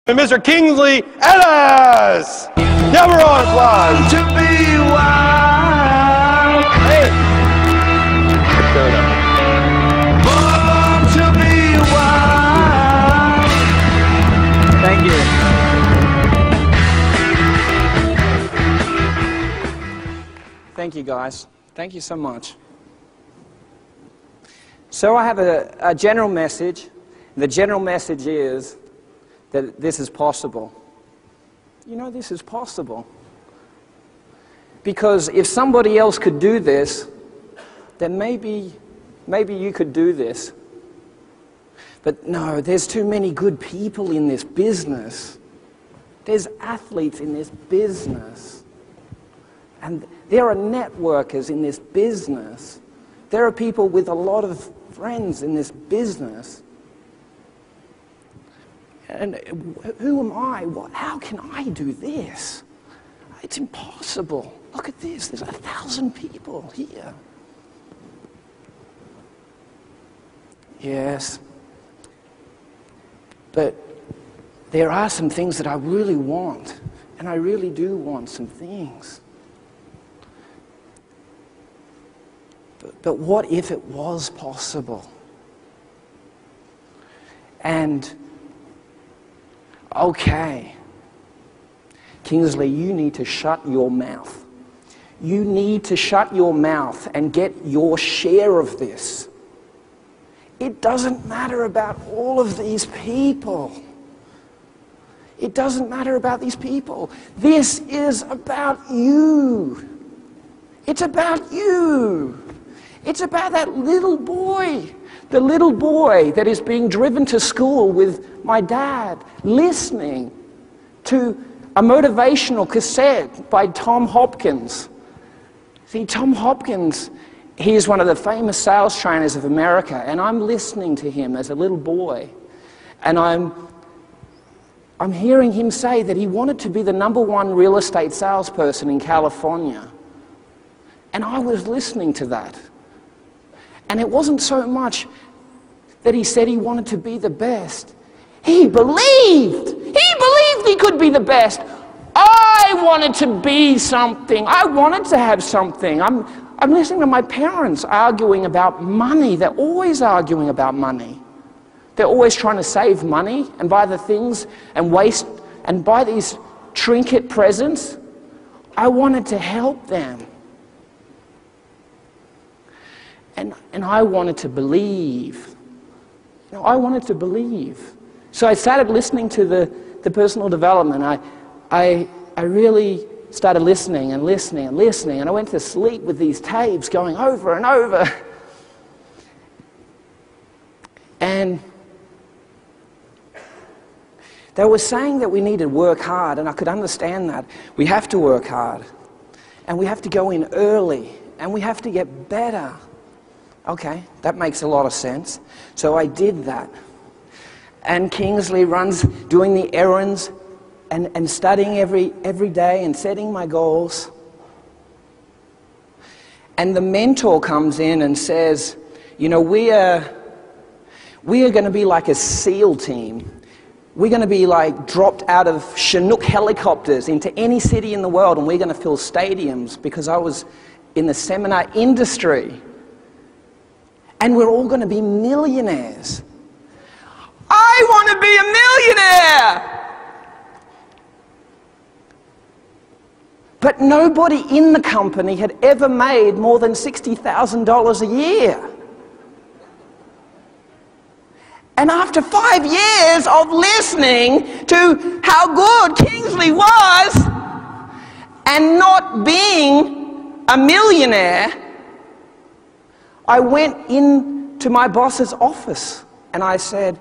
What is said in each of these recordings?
And Mr. Kingsley Ellis! Now we're on applause. To be wild. Hey! Born to be wild. Thank you. Thank you, guys. Thank you so much. So I have a general message. The general message is that this is possible. You know, this is possible. Because if somebody else could do this, then maybe you could do this. But no, there's too many good people in this business. There's athletes in this business. And there are networkers in this business. There are people with a lot of friends in this business. And who am I? How can I do this? It's impossible. Look at this. There's 1,000 people here. Yes. But there are some things that I really want. And I really do want some things. But what if it was possible? And okay, Kingsley, you need to shut your mouth. You need to shut your mouth and get your share of this. It doesn't matter about all of these people. It doesn't matter about these people. This is about you. It's about you. It's about that little boy. The little boy that is being driven to school with my dad, listening to a motivational cassette by Tom Hopkins. See, Tom Hopkins, he is one of the famous sales trainers of America, and I'm listening to him as a little boy. And I'm hearing him say that he wanted to be the #1 real estate salesperson in California. And I was listening to that. And it wasn't so much that he said he wanted to be the best. He believed he could be the best. I wanted to be something. I wanted to have something. I'm listening to my parents arguing about money. They're always arguing about money. They're always trying to save money and buy the things and waste and buy these trinket presents. I wanted to help them. And I wanted to believe. You know, I wanted to believe. So I started listening to the personal development. I really started listening and listening and listening. And I went to sleep with these tapes going over and over. And they were saying that we need to work hard, and I could understand that. We have to work hard. And we have to go in early. And we have to get better. Okay, that makes a lot of sense. So I did that. And Kingsley runs doing the errands and studying every day and setting my goals. And the mentor comes in and says, you know, we are going to be like a SEAL team. We're going to be like dropped out of Chinook helicopters into any city in the world, and we're going to fill stadiums, because I was in the seminar industry. And we're all going to be millionaires. I want to be a millionaire! But nobody in the company had ever made more than $60,000 a year. And after 5 years of listening to how good Kingsley was and not being a millionaire, I went into my boss's office and I said,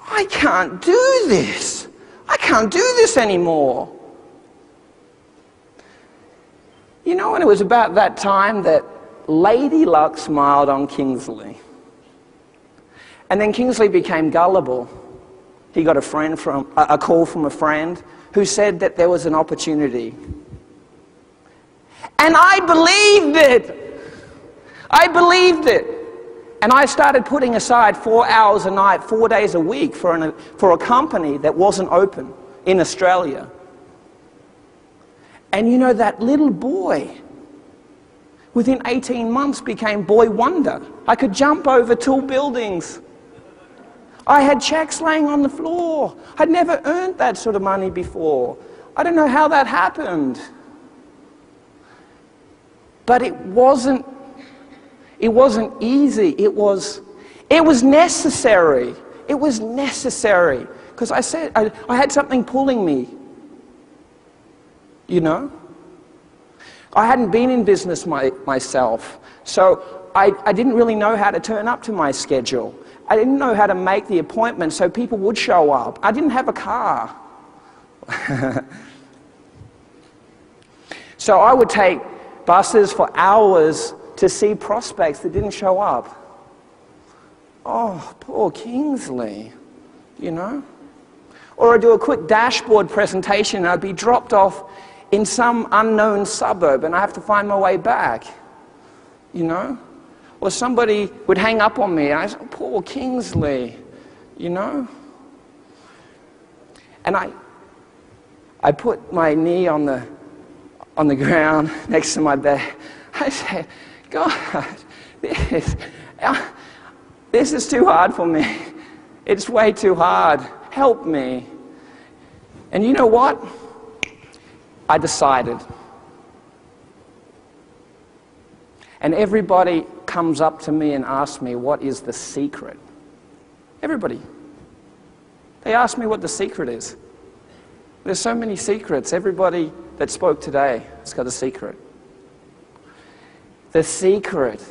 I can't do this. I can't do this anymore. You know, and it was about that time that Lady Luck smiled on Kingsley. And then Kingsley became gullible. He got a call from a friend who said that there was an opportunity. And I believed it. I believed it. And I started putting aside 4 hours a night, 4 days a week for a company that wasn't open in Australia. And you know, that little boy, within 18 months, became boy wonder. I could jump over tall buildings. I had checks laying on the floor. I'd never earned that sort of money before. I don't know how that happened. But it wasn't easy. It was necessary. It was necessary. Because I had something pulling me. You know? I hadn't been in business myself. So I didn't really know how to turn up to my schedule. I didn't know how to make the appointment so people would show up. I didn't have a car. So I would take buses for hours to see prospects that didn't show up. Oh, poor Kingsley, you know? Or I'd do a quick dashboard presentation and I'd be dropped off in some unknown suburb and I have to find my way back, you know? Or somebody would hang up on me and I said, oh, poor Kingsley, you know? And I put my knee on the ground next to my bed. I said, God, this is too hard for me. It's way too hard. Help me. And you know what? I decided. And everybody comes up to me and asks me, what is the secret? Everybody. They ask me what the secret is. There's so many secrets. Everybody that spoke today has got a secret. The secret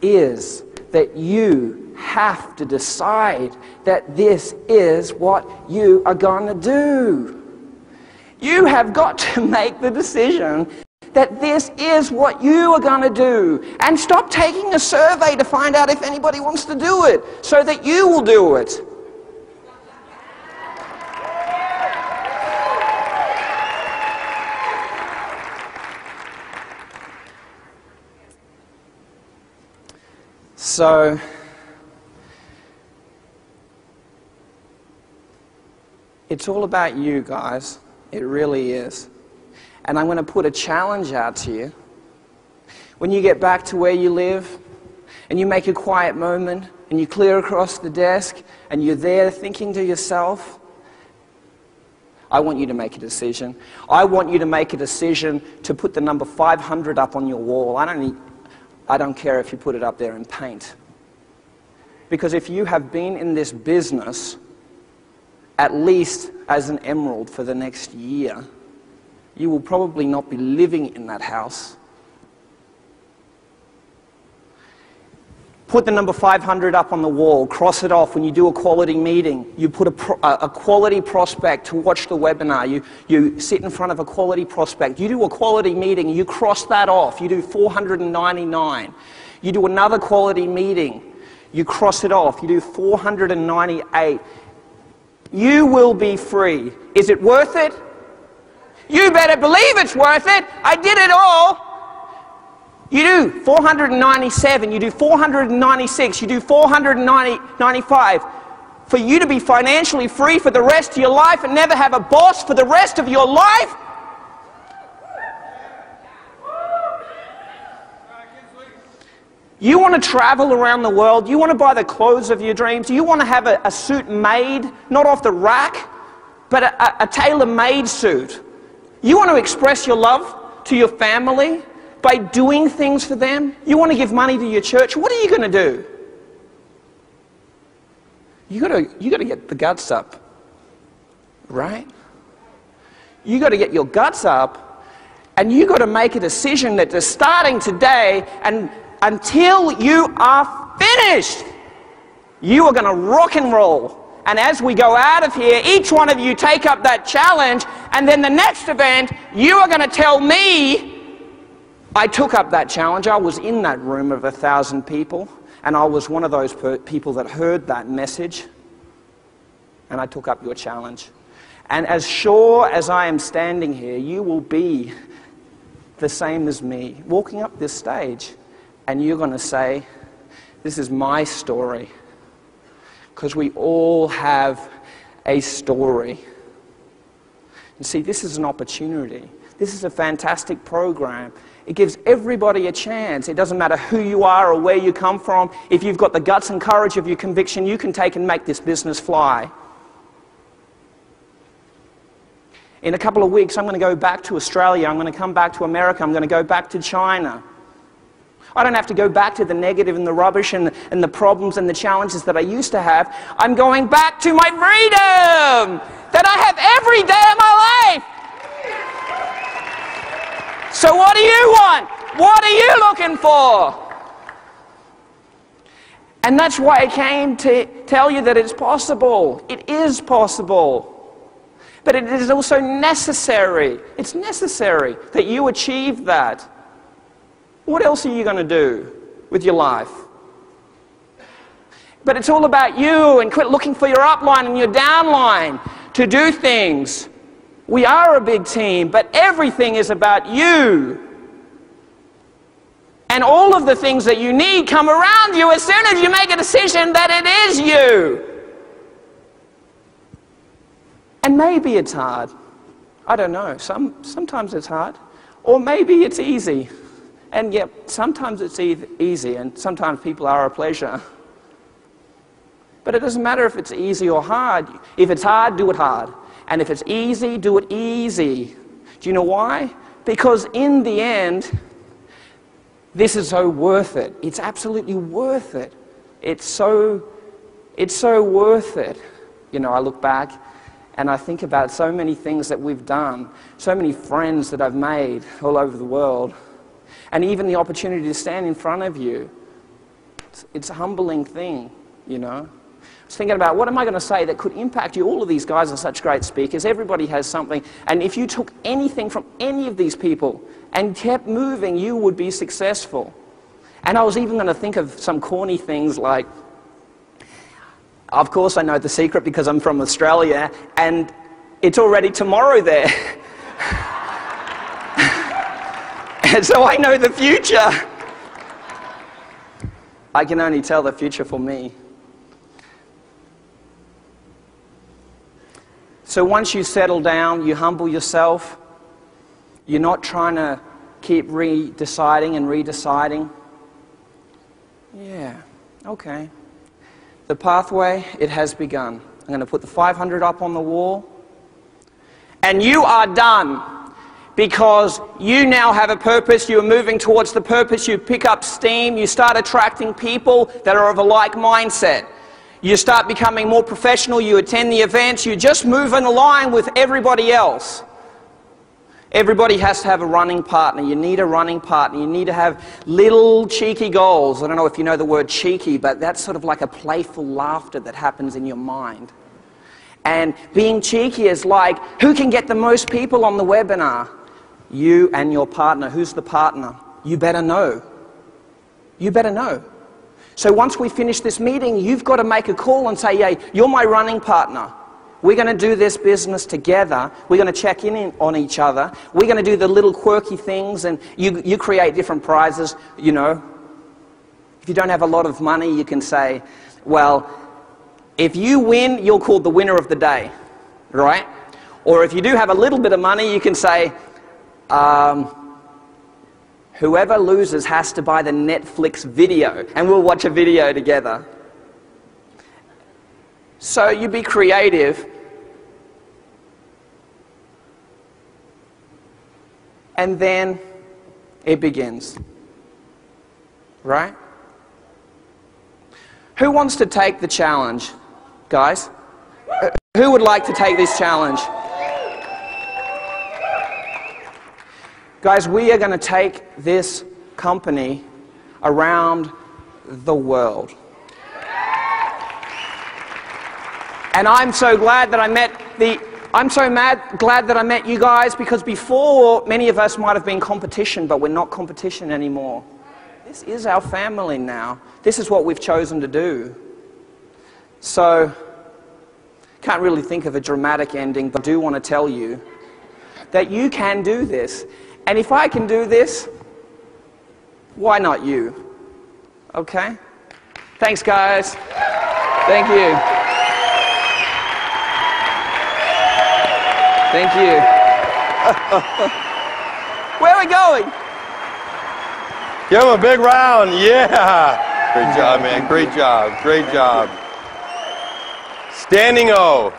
is that you have to decide that this is what you are going to do. You have got to make the decision that this is what you are going to do. And stop taking a survey to find out if anybody wants to do it, so that you will do it. So, it's all about you guys. It really is. And I'm going to put a challenge out to you. When you get back to where you live, and you make a quiet moment, and you clear across the desk, and you're there thinking to yourself, I want you to make a decision. I want you to make a decision to put the number 500 up on your wall. I don't care if you put it up there in paint. Because if you have been in this business, at least as an emerald for the next year, you will probably not be living in that house. Put the number 500 up on the wall, cross it off. When you do a quality meeting, you put a quality prospect to watch the webinar. You sit in front of a quality prospect. You do a quality meeting, you cross that off. You do 499. You do another quality meeting, you cross it off. You do 498. You will be free. Is it worth it? You better believe it's worth it. I did it all. You do 497, you do 496, you do 495. For you to be financially free for the rest of your life and never have a boss for the rest of your life? You want to travel around the world? You want to buy the clothes of your dreams? You want to have a suit made, not off the rack, but a tailor-made suit? You want to express your love to your family by doing things for them? You want to give money to your church? What are you going to do? You got to get the guts up, right? You got to get your guts up, and you got to make a decision that starting today and until you are finished, you are going to rock and roll. And as we go out of here, each one of you take up that challenge, and then the next event, you are going to tell me, I took up that challenge. I was in that room of 1,000 people, and I was one of those people that heard that message, and I took up your challenge. And as sure as I am standing here, you will be the same as me, walking up this stage, and you're going to say, This is my story. Because we all have a story. And see, this is an opportunity. This is a fantastic program. It gives everybody a chance. It doesn't matter who you are or where you come from. If you've got the guts and courage of your conviction, you can take and make this business fly. In a couple of weeks, I'm going to go back to Australia. I'm going to come back to America. I'm going to go back to China. I don't have to go back to the negative and the rubbish and the problems and the challenges that I used to have. I'm going back to my freedom that I have every day of my life. So what do you want? What are you looking for? And that's why I came to tell you that it's possible. It is possible. But it is also necessary. It's necessary that you achieve that. What else are you going to do with your life? But it's all about you, and quit looking for your upline and your downline to do things. We are a big team, but everything is about you. And all of the things that you need come around you as soon as you make a decision that it is you. And maybe it's hard. I don't know. Sometimes it's hard. Or maybe it's easy. And yet, sometimes it's easy, and sometimes people are a pleasure. But it doesn't matter if it's easy or hard. If it's hard, do it hard. And if it's easy, do it easy. Do you know why? Because in the end, this is so worth it. It's absolutely worth it. It's so worth it. You know, I look back and I think about so many things that we've done, so many friends that I've made all over the world, and even the opportunity to stand in front of you. It's a humbling thing, you know. I was thinking about, what am I going to say that could impact you? All of these guys are such great speakers. Everybody has something. And if you took anything from any of these people and kept moving, you would be successful. And I was even going to think of some corny things like, of course I know the secret because I'm from Australia, and it's already tomorrow there. And so I know the future. I can only tell the future for me. So once you settle down, you humble yourself. You're not trying to keep redeciding and redeciding. Yeah, okay. The pathway, it has begun. I'm going to put the 500 up on the wall. And you are done. Because you now have a purpose, you're moving towards the purpose, you pick up steam, you start attracting people that are of a like mindset. You start becoming more professional, you attend the events, you just move in line with everybody else. Everybody has to have a running partner. You need a running partner. You need to have little cheeky goals. I don't know if you know the word cheeky, but that's sort of like a playful laughter that happens in your mind. And being cheeky is like, who can get the most people on the webinar? You and your partner. Who's the partner? You better know. You better know. So once we finish this meeting, you've got to make a call and say, hey, you're my running partner. We're going to do this business together. We're going to check in on each other. We're going to do the little quirky things, and you create different prizes, you know. If you don't have a lot of money, you can say, well, if you win, you're called the winner of the day, right? Or if you do have a little bit of money, you can say, whoever loses has to buy the Netflix video, and we'll watch a video together. So you be creative, and then it begins, right? Who wants to take the challenge, guys? Who would like to take this challenge? Guys, we are going to take this company around the world. And I'm so glad that I met glad that I met you guys, because before many of us might have been competition, but we're not competition anymore. This is our family now. This is what we've chosen to do. So, can't really think of a dramatic ending, but I do want to tell you that you can do this. And if I can do this, why not you? Okay? Thanks, guys. Thank you. Thank you. Where are we going? Give him a big round. Yeah. Great job, man. Great job. Great job. Standing O.